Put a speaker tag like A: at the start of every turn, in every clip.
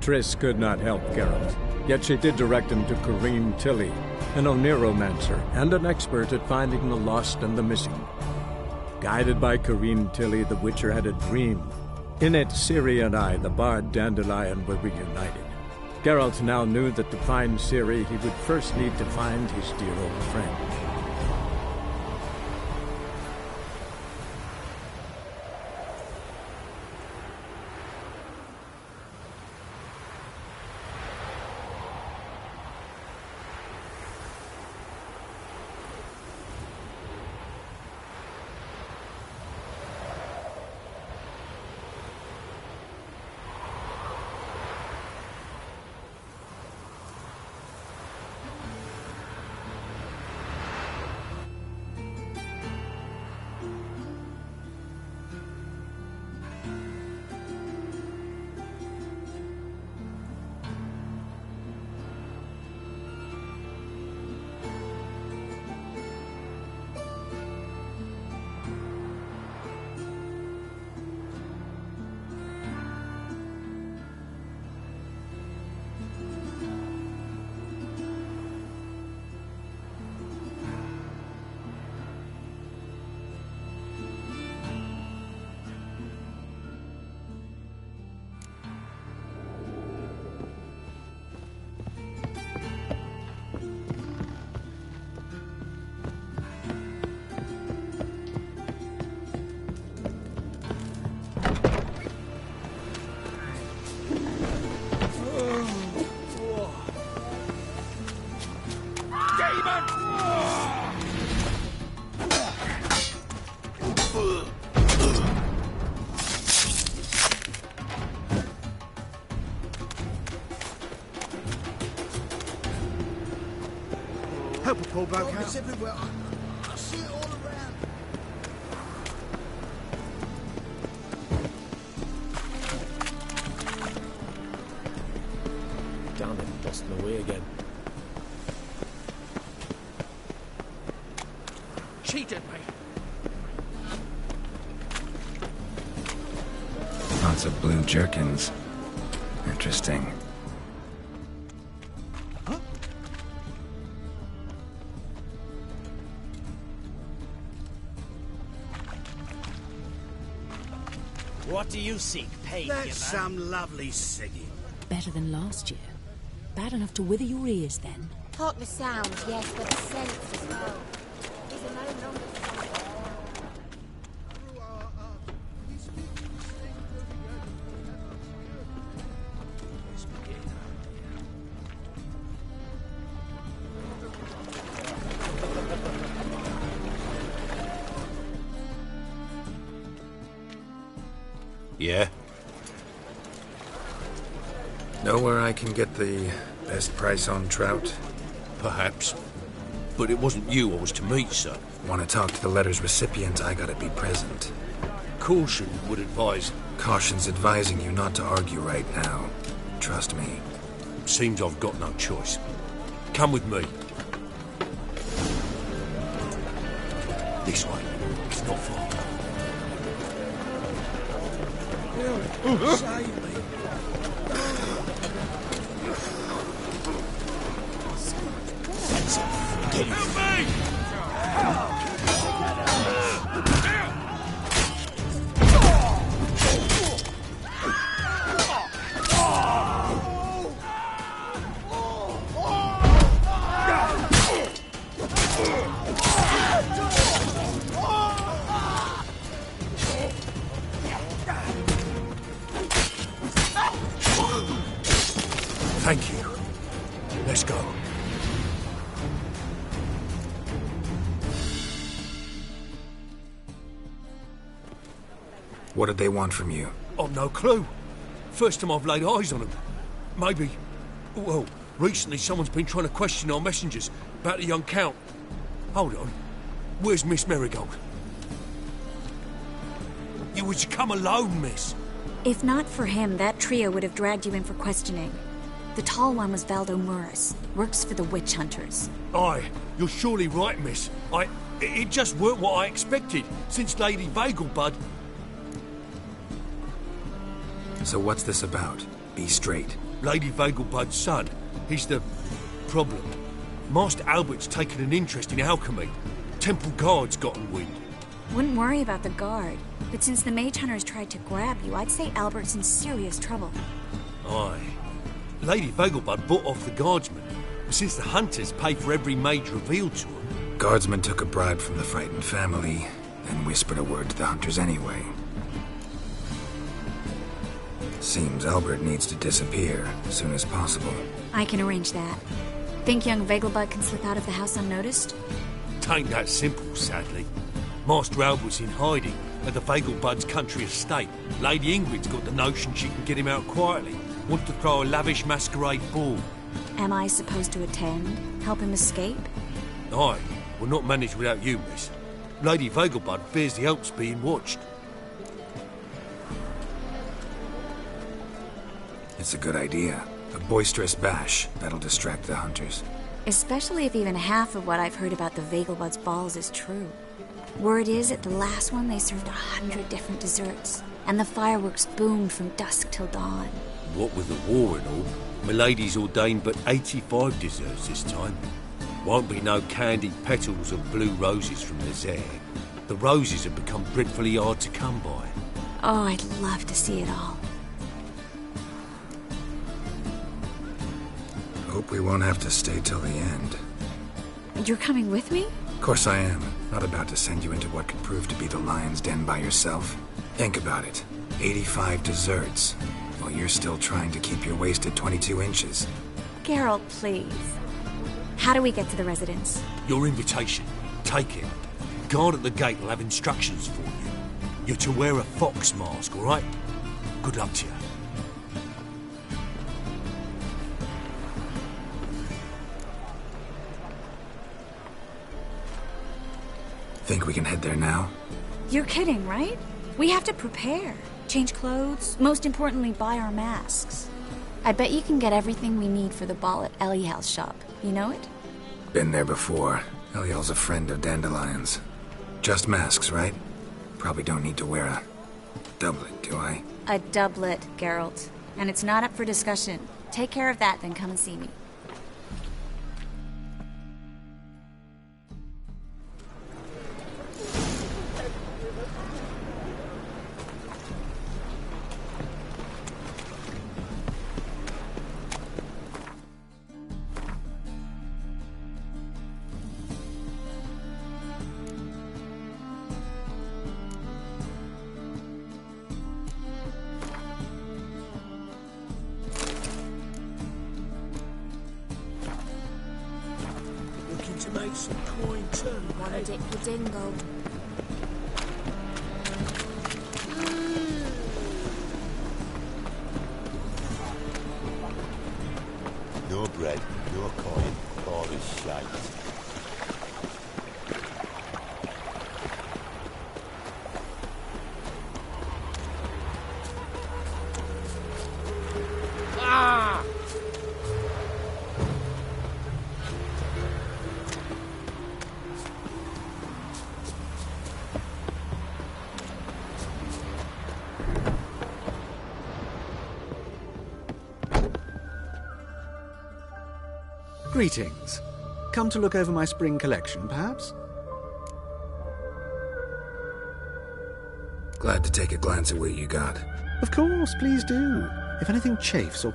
A: Triss could not help Geralt, yet she did direct him to Corrine Tilly, an Oniromancer and an expert at finding the lost and the missing. Guided by Corrine Tilly, the Witcher had a dream. In it, Ciri and I, the bard Dandelion, were reunited. Geralt now knew that to find Ciri, he would first need to find his dear old friend.
B: Help a poor bloke out.
C: It's everywhere. I see it all around.
D: Damn it, lost my way again.
C: Cheated me.
E: Lots of blue jerkins. Interesting.
D: What do you seek, pain?
C: That's some lovely singing.
F: Better than last year. Bad enough to wither your ears, then.
G: Talk the sound, yes, but the sense as well. These are no longer
H: Yeah?
E: Know where I can get the best price on trout?
H: Perhaps. But it wasn't you I was to meet, sir.
E: Want to talk to the letter's recipient, I gotta be present.
H: Caution would advise.
E: Caution's advising you not to argue right now. Trust me.
H: Seems I've got no choice. Come with me. This way. It's not far.
C: Save me.
H: Thank you. Let's go.
E: What did they want from you?
H: I've no clue. First time I've laid eyes on them. Maybe... Well, recently someone's been trying to question our messengers about the young Count. Hold on. Where's Miss Merigold? You was to come alone, miss.
I: If not for him, that trio would have dragged you in for questioning. The tall one was Valdo Muris. Works for the witch hunters.
H: Aye, you're surely right, miss. It just weren't what I expected, since Lady Vegelbud...
E: So what's this about? Be straight.
H: Lady Vegelbud's son. He's the problem. Master Albert's taken an interest in alchemy. Temple Guard's gotten wind.
I: Wouldn't worry about the guard, but since the mage hunters tried to grab you, I'd say Albert's in serious trouble.
H: Aye. Lady Vegelbud bought off the guardsmen, but since the hunters pay for every mage revealed to them...
E: Guardsmen took a bribe from the frightened family and whispered a word to the hunters anyway. Seems Albert needs to disappear as soon as possible.
I: I can arrange that. Think young Vegelbud can slip out of the house unnoticed?
H: Tain't that simple, sadly. Master Albert's in hiding at the Vegelbud's country estate. Lady Ingrid's got the notion she can get him out quietly. Wants to throw a lavish masquerade ball.
I: Am I supposed to attend? Help him escape?
H: Aye, we'll not manage without you, miss. Lady Vegelbud fears the Alps being watched.
E: It's a good idea. A boisterous bash that'll distract the hunters.
I: Especially if even half of what I've heard about the Vegelbud's balls is true. Word is, at the last one they served 100 different desserts, and the fireworks boomed from dusk till dawn.
H: What with the war and all, Milady's ordained but 85 desserts this time. Won't be no candied petals of blue roses from the Zare. The roses have become dreadfully hard to come by.
I: Oh, I'd love to see it all.
E: Hope we won't have to stay till the end.
I: You're coming with me?
E: Of course I am. Not about to send you into what could prove to be the lion's den by yourself. Think about it. 85 desserts, while you're still trying to keep your waist at 22 inches.
I: Geralt, please. How do we get to the residence?
H: Your invitation. Take it. Guard at the gate will have instructions for you. You're to wear a fox mask, all right? Good luck to you.
E: Think we can head there now?
I: You're kidding, right? We have to prepare. Change clothes. Most importantly, buy our masks. I bet you can get everything we need for the ball at Eliel's shop. You know it?
E: Been there before. Eliel's a friend of Dandelion's. Just masks, right? Probably don't need to wear a doublet, do I?
I: A doublet, Geralt. And it's not up for discussion. Take care of that, then come and see me.
C: To make some coin too.
G: Wanna dip your dingle?
B: No bread, no coin, all is shite.
J: Greetings. Come to look over my spring collection, perhaps?
E: Glad to take a glance at what you got.
J: Of course, please do. If anything chafes or...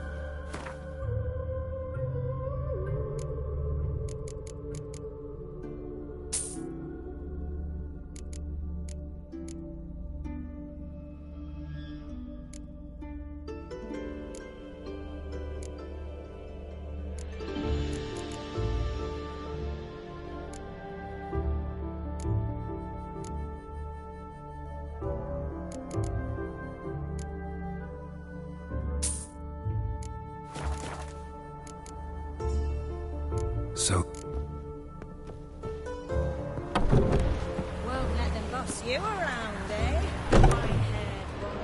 E: So,
G: Won't let them boss you around, eh? White-haired one.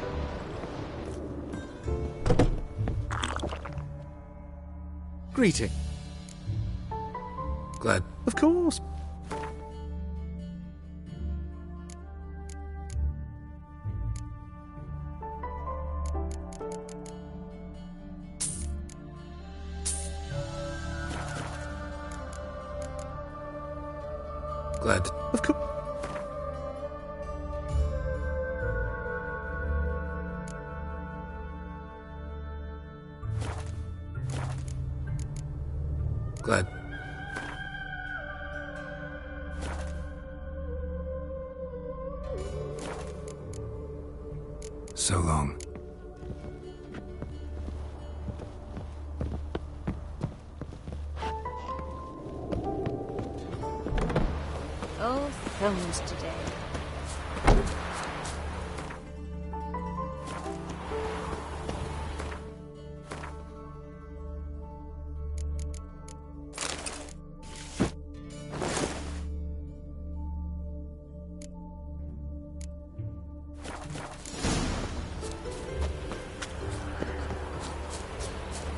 J: Greeting.
E: glad.
J: Of course.
E: Glad.
J: Of course.
E: Glad. So long.
I: Oh, phones today.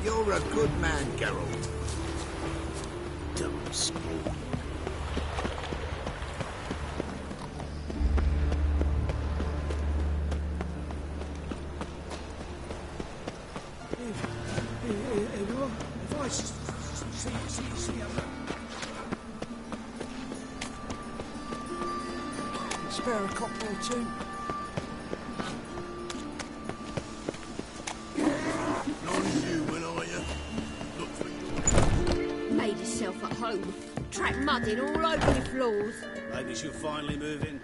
B: You're a good man, Geralt.
C: Don't screw. If I see spare a copper or two. Non-human, are you? Look for your...
G: Made yourself at home. Track mudding all over your floors.
C: Maybe she'll finally move in.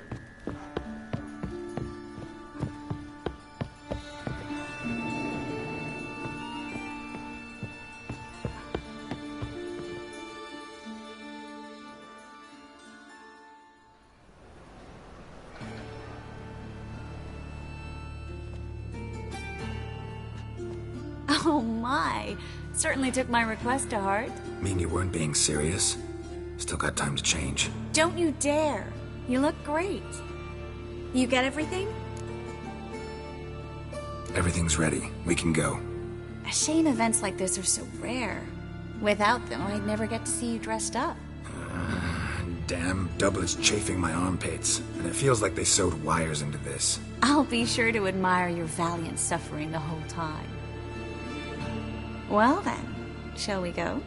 I: Oh my! Certainly took my request to heart.
E: Mean you weren't being serious? Still got time to change.
I: Don't you dare! You look great. You get everything?
E: Everything's ready. We can go.
I: A shame events like this are so rare. Without them, I'd never get to see you dressed up.
E: Damn doublets chafing my armpits. And it feels like they sewed wires into this.
I: I'll be sure to admire your valiant suffering the whole time. Well then, shall we go?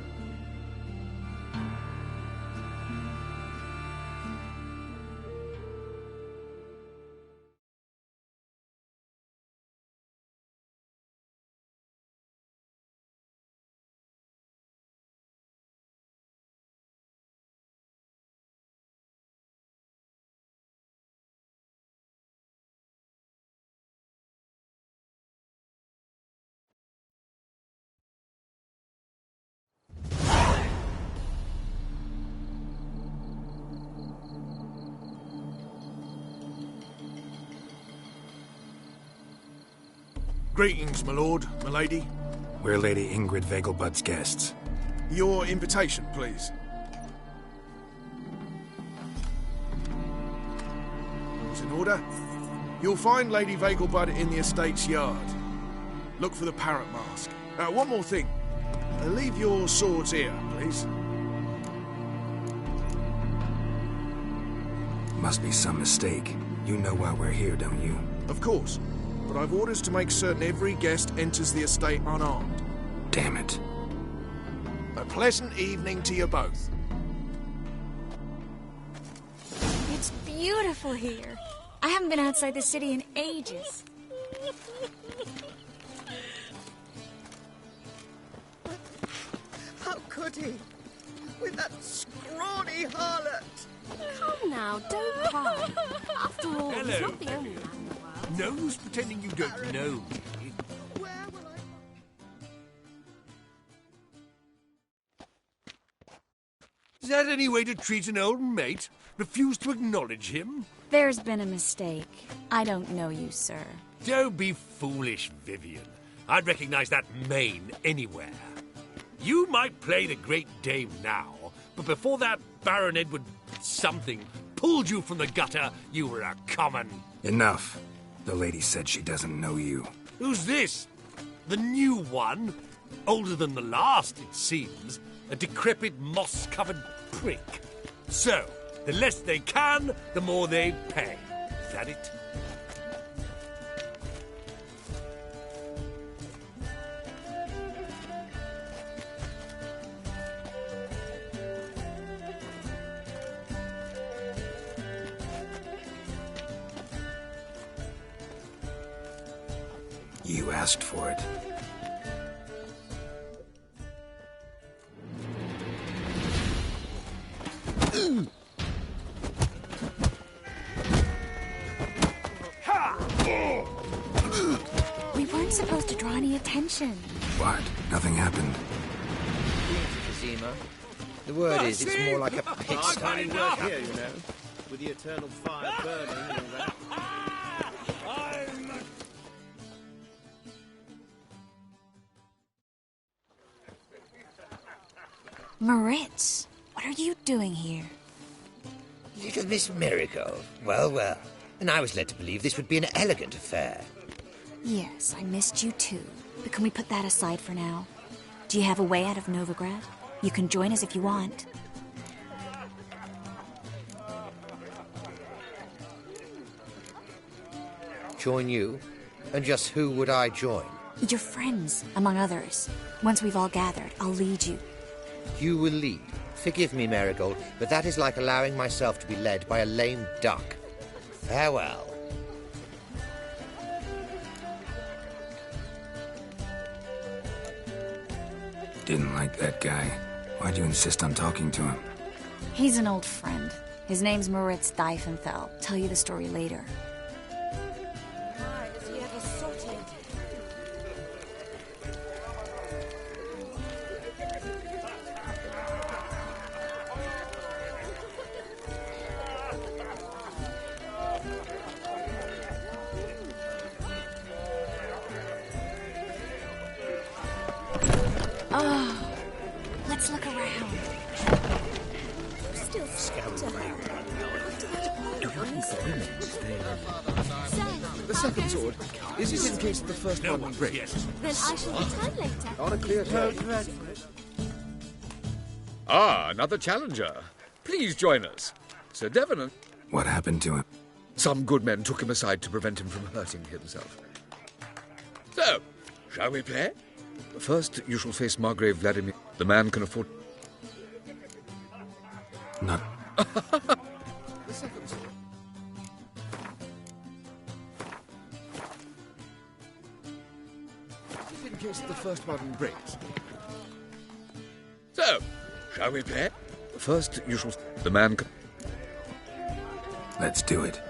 H: Greetings, my lord, my lady.
E: We're Lady Ingrid Vegelbud's guests.
H: Your invitation, please. It's in order. You'll find Lady Vegelbud in the estate's yard. Look for the parrot mask. One more thing. Leave your swords here, please.
E: Must be some mistake. You know why we're here, don't you?
H: Of course. But I've orders to make certain every guest enters the estate unarmed.
E: Damn it.
H: A pleasant evening to you both.
I: It's beautiful here. I haven't been outside the city in ages.
K: How could he? With that scrawny harlot!
G: Come now, don't cry. After all, he's
H: Hello,
G: not the only man in the world.
H: No use pretending you don't know me.
K: Where will I...
H: Is that any way to treat an old mate? Refuse to acknowledge him?
I: There's been a mistake. I don't know you, sir.
H: Don't be foolish, Vivian. I'd recognize that mane anywhere. You might play the Great Dame now, but before that Baron Edward something pulled you from the gutter, you were a common...
E: Enough. The lady said she doesn't know you.
H: Who's this? The new one? Older than the last, it seems. A decrepit, moss-covered prick. So, the less they can, the more they pay. Is that it?
E: You asked for it.
I: We weren't supposed to draw any attention.
E: What? Nothing happened.
L: Kazima. The word is, it's more like a pigsty.
C: Tiny work here, you know, with the eternal fire burning and all that.
I: Moritz, what are you doing here?
L: Little Miss Marigold. Well, well. And I was led to believe this would be an elegant affair.
I: Yes, I missed you too. But can we put that aside for now? Do you have a way out of Novigrad? You can join us if you want.
L: Join you? And just who would I join?
I: Your friends, among others. Once we've all gathered, I'll lead you.
L: You will lead. Forgive me, Marigold, but that is like allowing myself to be led by a lame duck. Farewell.
E: Didn't like that guy. Why'd you insist on talking to him?
I: He's an old friend. His name's Moritz Diefenfeld. Tell you the story later.
G: Why does he ever sorted?
I: Oh, let's look around.
G: Still
M: The second sword. Is it in case the first one breaks?
G: Then I shall return later.
M: On a clear day.
N: Ah, another challenger. Please join us. Sir Devenant.
E: What happened to him?
N: Some good men took him aside to prevent him from hurting himself. So, shall we play? First, you shall face Margrave Vladimir. The man can afford...
E: Not...
M: The second sword. Is it in case the first one breaks?
N: So, shall we play? First, you shall... The man can...
E: Let's do it.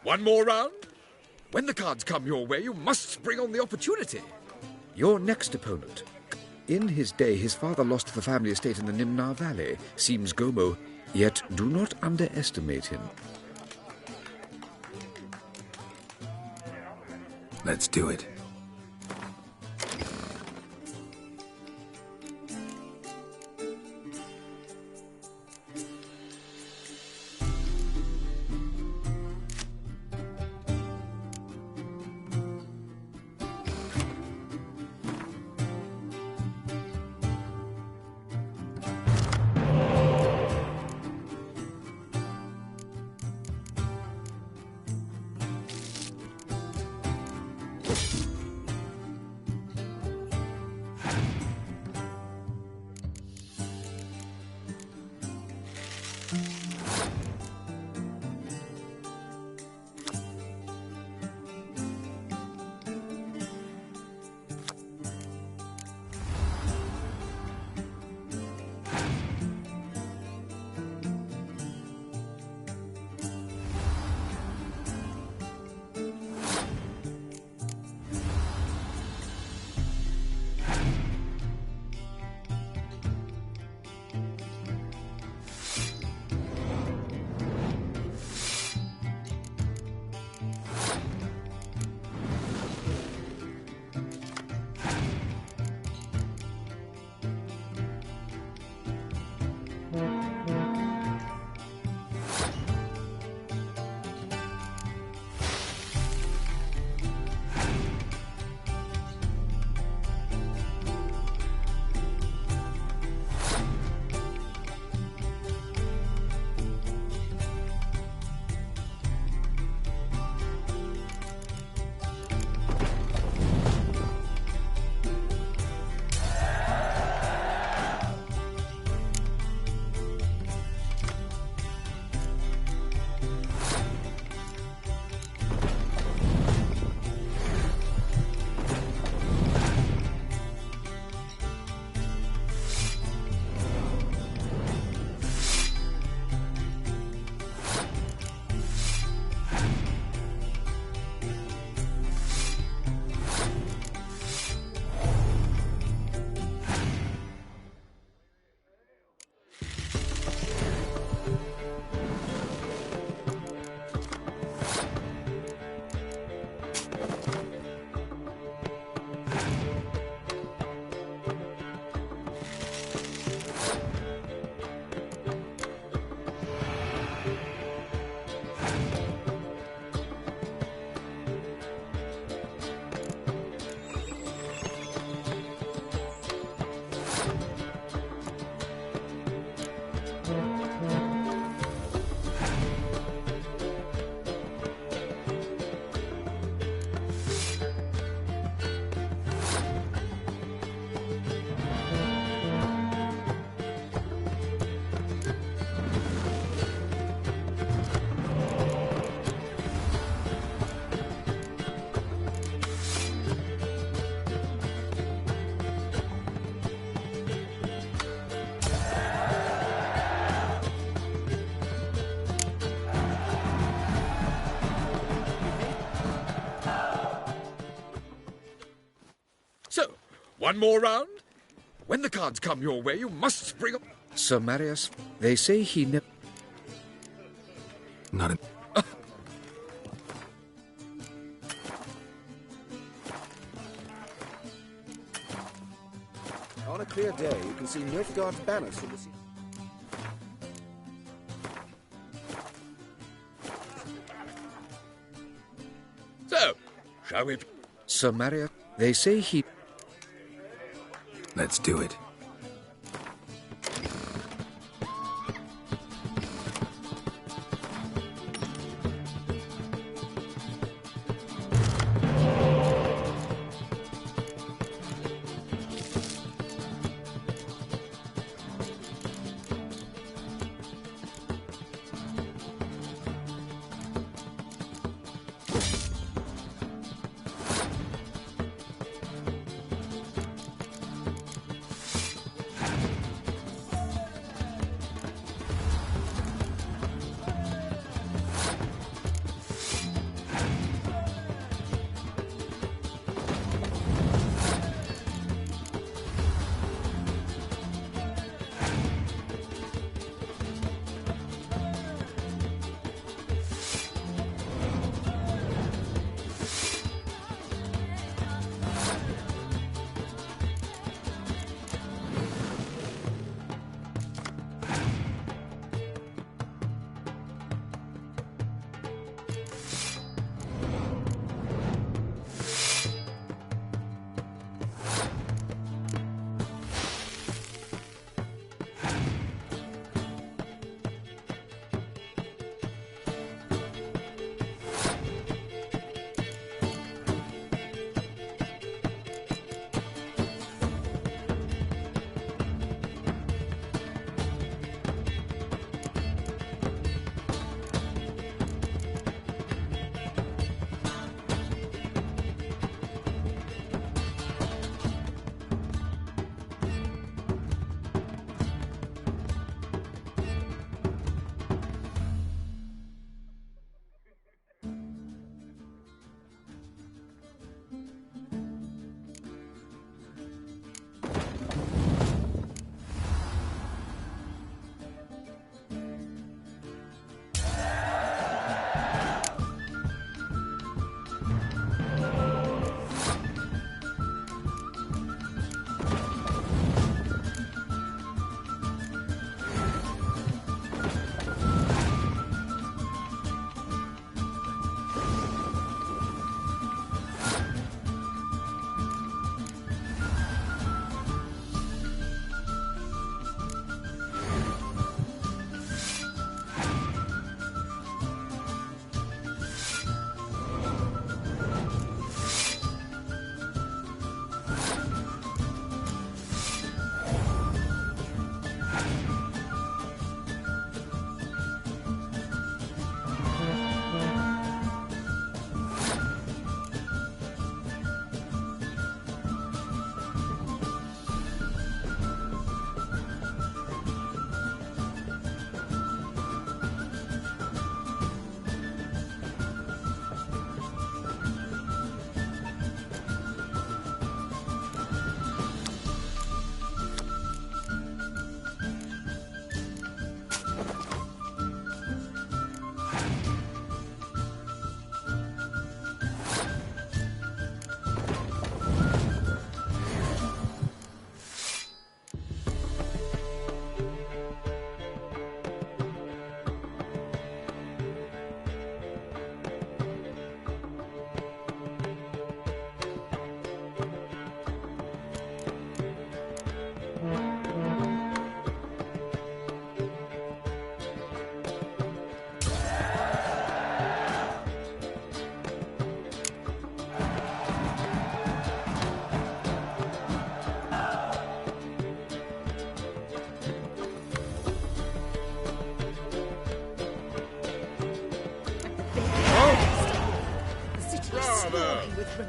N: One more round? When the cards come your way, you must spring on the opportunity. Your next opponent. In his day, his father lost the family estate in the Nimnar Valley. Seems Gomo. Yet do not underestimate him.
E: Let's do it.
N: One more round? When the cards come your way, you must spring up. Sir Marius, they say he never...
E: Not a...
M: On a clear day, you can see Nilfgaard's banners from the sea.
N: So, shall we... Sir Marius, they say he...
E: Let's do it.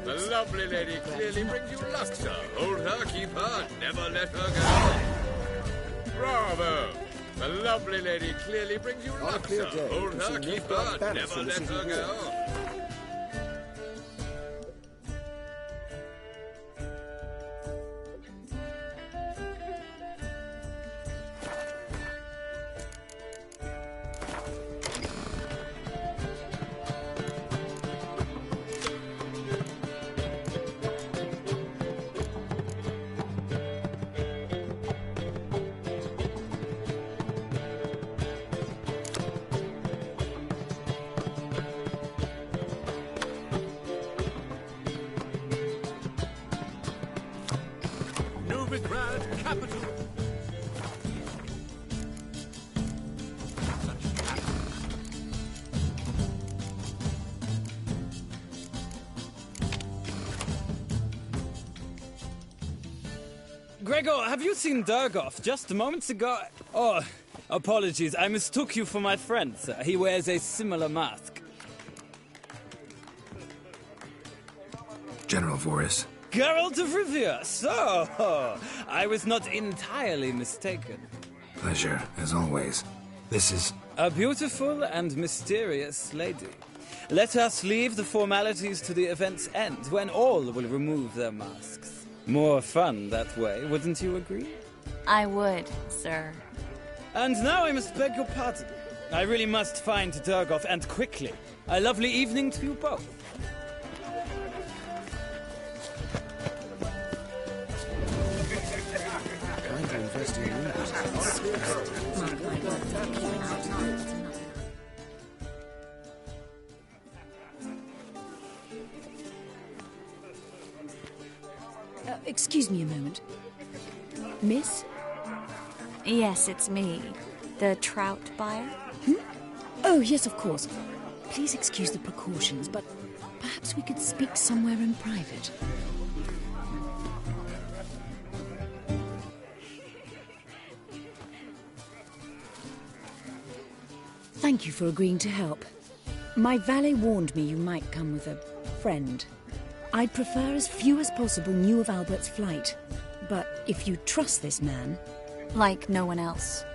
O: The lovely lady clearly brings you luck, sir. Hold her, keep her, never let her go. Bravo! The lovely lady clearly brings you luck, sir. Hold her, keep her, never let her go.
H: Novigrad capital.
P: Gregor, have you seen Durgoff? Just moments ago... Oh, apologies. I mistook you for my friend, sir. He wears a similar mask.
E: General Voris.
P: Geralt of Rivia. So, I was not entirely mistaken.
E: Pleasure, as always. This is...
P: A beautiful and mysterious lady. Let us leave the formalities to the event's end, when all will remove their masks. More fun that way, wouldn't you agree?
I: I would, sir.
P: And now I must beg your pardon. I really must find Durgoff, and quickly. A lovely evening to you both.
F: Excuse me a moment. Miss?
I: Yes, it's me. The trout buyer?
F: Oh, yes, of course. Please excuse the precautions, but perhaps we could speak somewhere in private. Thank you for agreeing to help. My valet warned me you might come with a friend. I'd prefer as few as possible knew of Albert's flight. But if you trust this man...
I: Like no one else.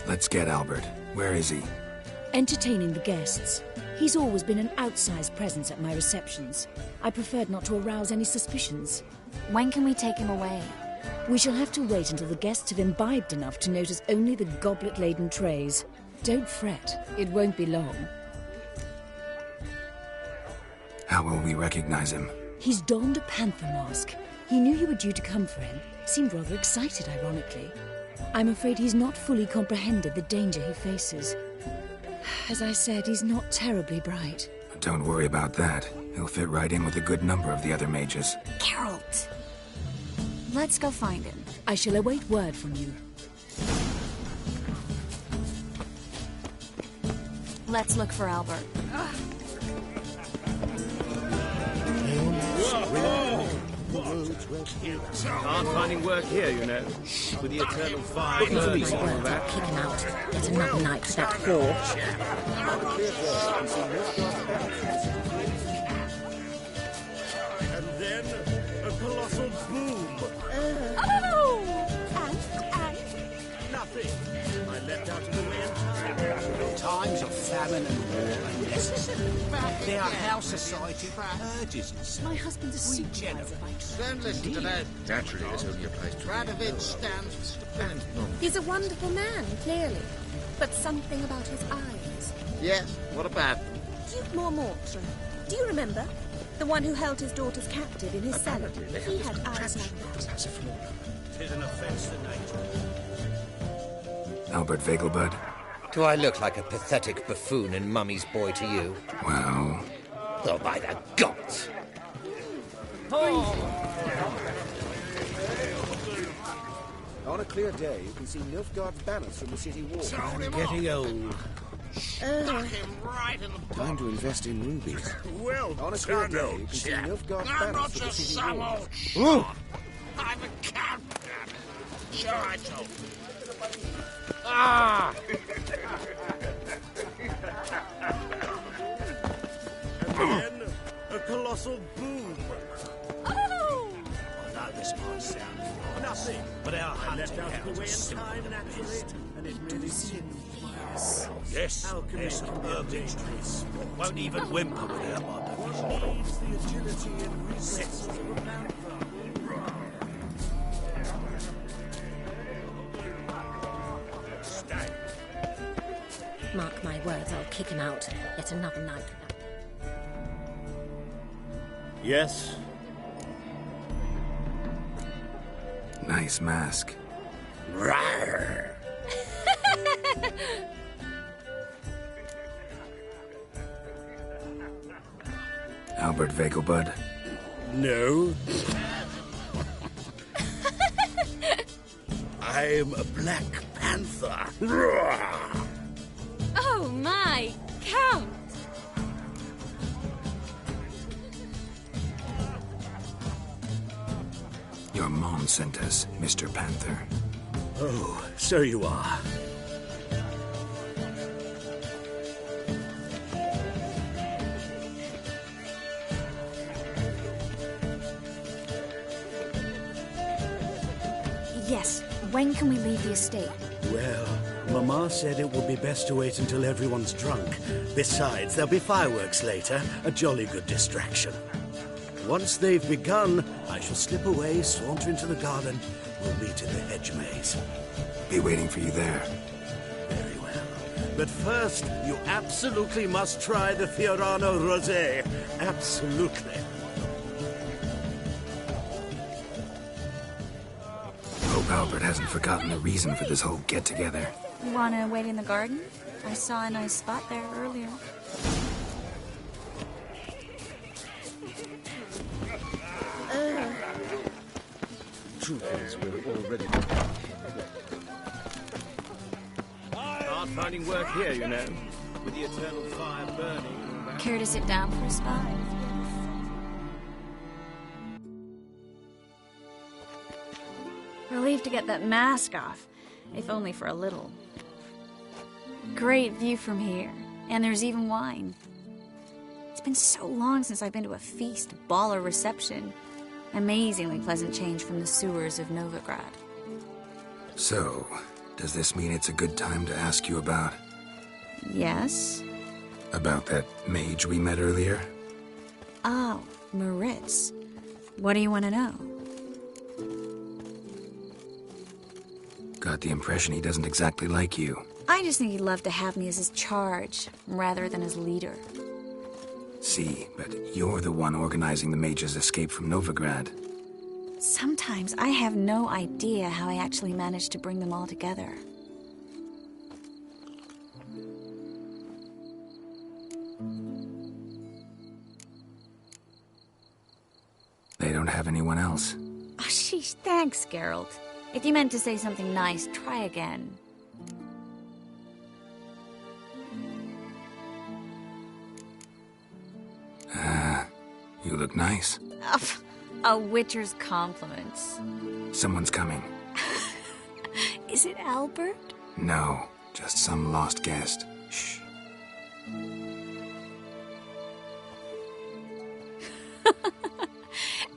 E: Let's get Albert. Where is he?
F: Entertaining the guests. He's always been an outsized presence at my receptions. I preferred not to arouse any suspicions.
I: When can we take him away?
F: We shall have to wait until the guests have imbibed enough to notice only the goblet-laden trays. Don't fret. It won't be long.
E: How will we recognize him?
F: He's donned a panther mask. He knew you were due to come for him. Seemed rather excited, ironically. I'm afraid he's not fully comprehended the danger he faces. As I said, he's not terribly bright.
E: Don't worry about that. He'll fit right in with a good number of the other mages.
I: Geralt! Let's go find him.
F: I shall await word from you.
I: Let's look for Albert.
C: Aren't finding work here, you know. With the eternal fire burning and all that.
F: Kick him out. Get another night for that whore.
H: And then a colossal boom. Nothing. I leapt out of the way in time.
Q: Times of famine and war are necessary. They are how society urges.
F: My husband's a supervisor by
Q: Don't listen to that.
N: Naturally, there's only a place to
Q: Radovich stands to defend.
G: He's a wonderful man, clearly. But something about his eyes.
Q: Yes, what about?
G: Duke Mormortran. Do you remember? The one who held his daughters captive in his cellar. He had eyes like that.
H: Tis an offence to nature.
E: Albert Vegelbud?
L: Do I look like a pathetic buffoon and Mummy's boy to you?
E: Well...
L: Oh, by the gods!
R: On a clear day, you can see Nilfgaard's banners from the city wall.
D: I'm getting old.
R: Time to invest in rubies.
D: Well
R: On a clear
D: done,
R: day,
D: old
R: you can see
D: chap.
R: Nilfgaard's
D: I'm
R: banners
D: not
R: from the
D: just
R: city
D: some
R: wall.
D: old shot. I'm a captain. Sure, I told you. Ah! Then, a colossal boom.
Q: Oh, now this might sound nothing, but our hunting hounds are simple
D: naturally, and it really seems
Q: Yes, there's some birds won't even whimper without my permission.
D: One needs the agility and reflexes of a panther.
Q: Stay.
S: Mark my words, I'll kick him out. Yet another night.
C: Yes?
E: Nice mask.
Q: Rawr.
E: Albert Vegelbud?
Q: No. I'm a Black Panther. Rawr.
S: Oh my, Count!
E: Your mom sent us, Mr. Panther.
Q: Oh, so you are.
I: Yes, when can we leave the estate?
D: Well, Mama said it would be best to wait until everyone's drunk. Besides, there'll be fireworks later, a jolly good distraction. Once they've begun, I shall slip away, saunter into the garden. We'll meet in the hedge maze.
E: Be waiting for you there.
D: Very well. But first, you absolutely must try the Fiorano Rosé. Absolutely.
E: Hope Albert hasn't forgotten the reason for this whole get-together.
I: You wanna wait in the garden? I saw a nice spot there earlier.
M: Truth is, we're already...
C: Hard finding work here, you know. With the eternal fire burning and all that.
I: Care to sit down for a spot? Relieved to get that mask off, if only for a little. Great view from here, and there's even wine. It's been so long since I've been to a feast, ball, or reception. Amazingly pleasant change from the sewers of Novigrad.
E: So, does this mean it's a good time to ask you about...
I: Yes?
E: About that mage we met earlier?
I: Oh, Moritz. What do you want to know?
E: Got the impression he doesn't exactly like you.
I: I just think he'd love to have me as his charge, rather than his leader.
E: See, but you're the one organizing the mage's escape from Novigrad.
I: Sometimes I have no idea how I actually managed to bring them all together.
E: They don't have anyone else.
I: Oh, sheesh, thanks, Geralt. If you meant to say something nice, try again.
E: You look nice.
I: A witcher's compliments.
E: Someone's coming.
I: Is it Albert?
E: No, just some lost guest. Shh.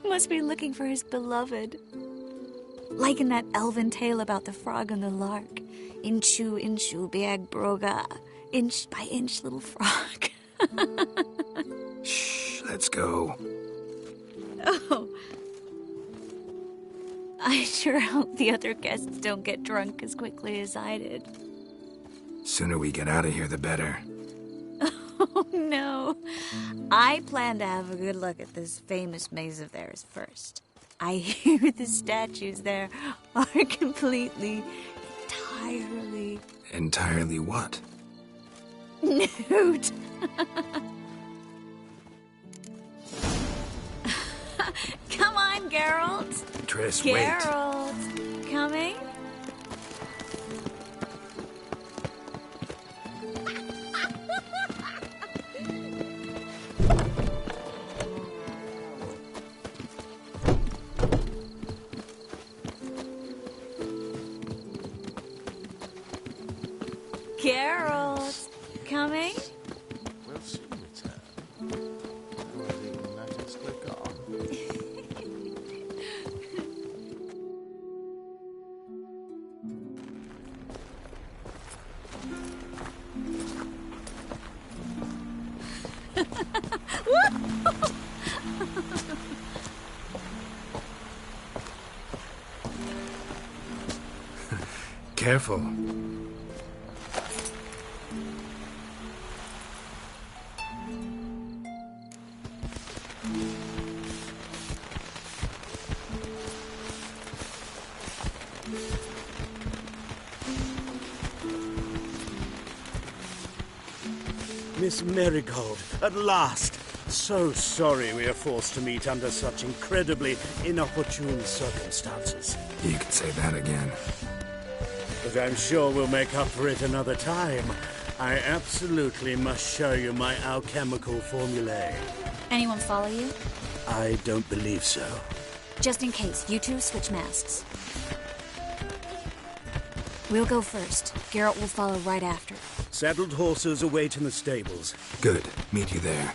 I: Must be looking for his beloved. Like in that elven tale about the frog and the lark. Inchu, inchu, biag broga. Inch by inch, little frog.
E: Shh, let's go.
I: Oh. I sure hope the other guests don't get drunk as quickly as I did.
E: Sooner we get out of here, the better.
I: Oh, no. I plan to have a good look at this famous maze of theirs first. I hear the statues there are completely, entirely...
E: Entirely what?
I: Nude. Come on, Geralt.
E: Triss, wait.
I: Geralt, coming? Geralt, coming?
O: We'll soon return.
E: careful.
D: Miss Marigold, at last! So sorry we are forced to meet under such incredibly inopportune circumstances.
E: You could say that again.
D: But I'm sure we'll make up for it another time. I absolutely must show you my alchemical formulae.
I: Anyone follow you?
D: I don't believe so.
I: Just in case, you two switch masks. We'll go first. Geralt will follow right after.
D: Saddled horses await in the stables.
E: Good. Meet you there.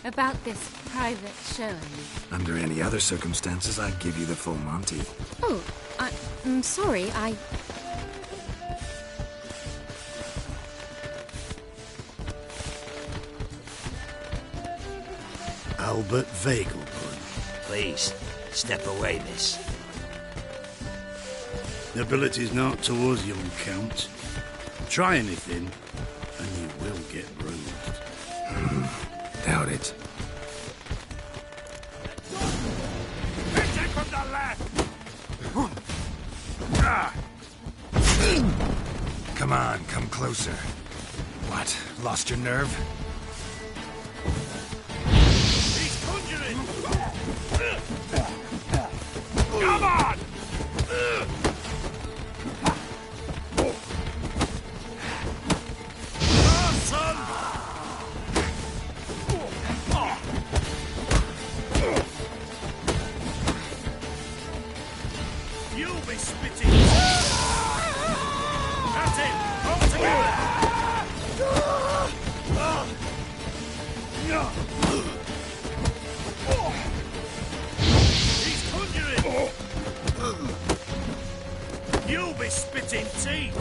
T: About this private showing.
E: Under any other circumstances, I'd give you the full Monty.
T: Oh, I'm sorry,
D: Albert Vegelbud.
U: Please, step away, miss.
V: Nobility's not towards young Count. Try anything, and you will get bruised.
E: Doubt it.
O: From the left!
E: Come on, come closer. What? Lost your nerve?
O: He's conjuring! Come on! Son! You'll be spitting. That's it. All together. He's conjuring. You'll be spitting teeth.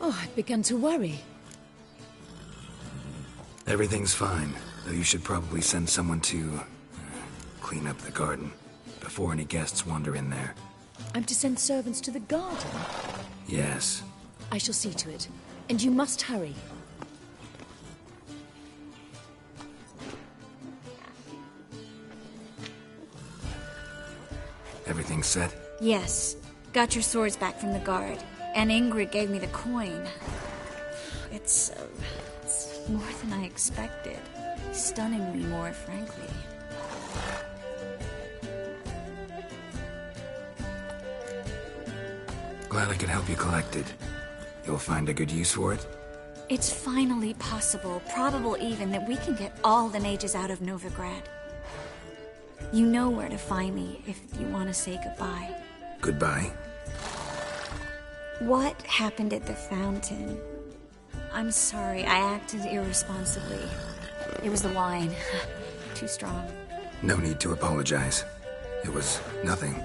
F: Oh, I've begun to worry.
E: Everything's fine, though you should probably send someone to clean up the garden before any guests wander in there.
F: I'm to send servants to the garden?
E: Yes.
F: I shall see to it. And you must hurry.
E: Everything set?
I: Yes. Got your swords back from the guard. And Ingrid gave me the coin. It's more than I expected. Stunningly more, frankly.
E: Glad I could help you collect it. You'll find a good use for it?
I: It's finally possible, probable even, that we can get all the mages out of Novigrad. You know where to find me if you want to say goodbye.
E: Goodbye?
I: What happened at the fountain? I'm sorry. I acted irresponsibly. It was the wine. Too strong.
E: No need to apologize. It was nothing.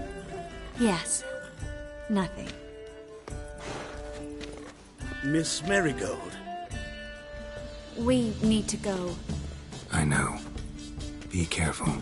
I: Yes. Nothing.
D: Miss Marigold.
I: We need to go.
E: I know. Be careful.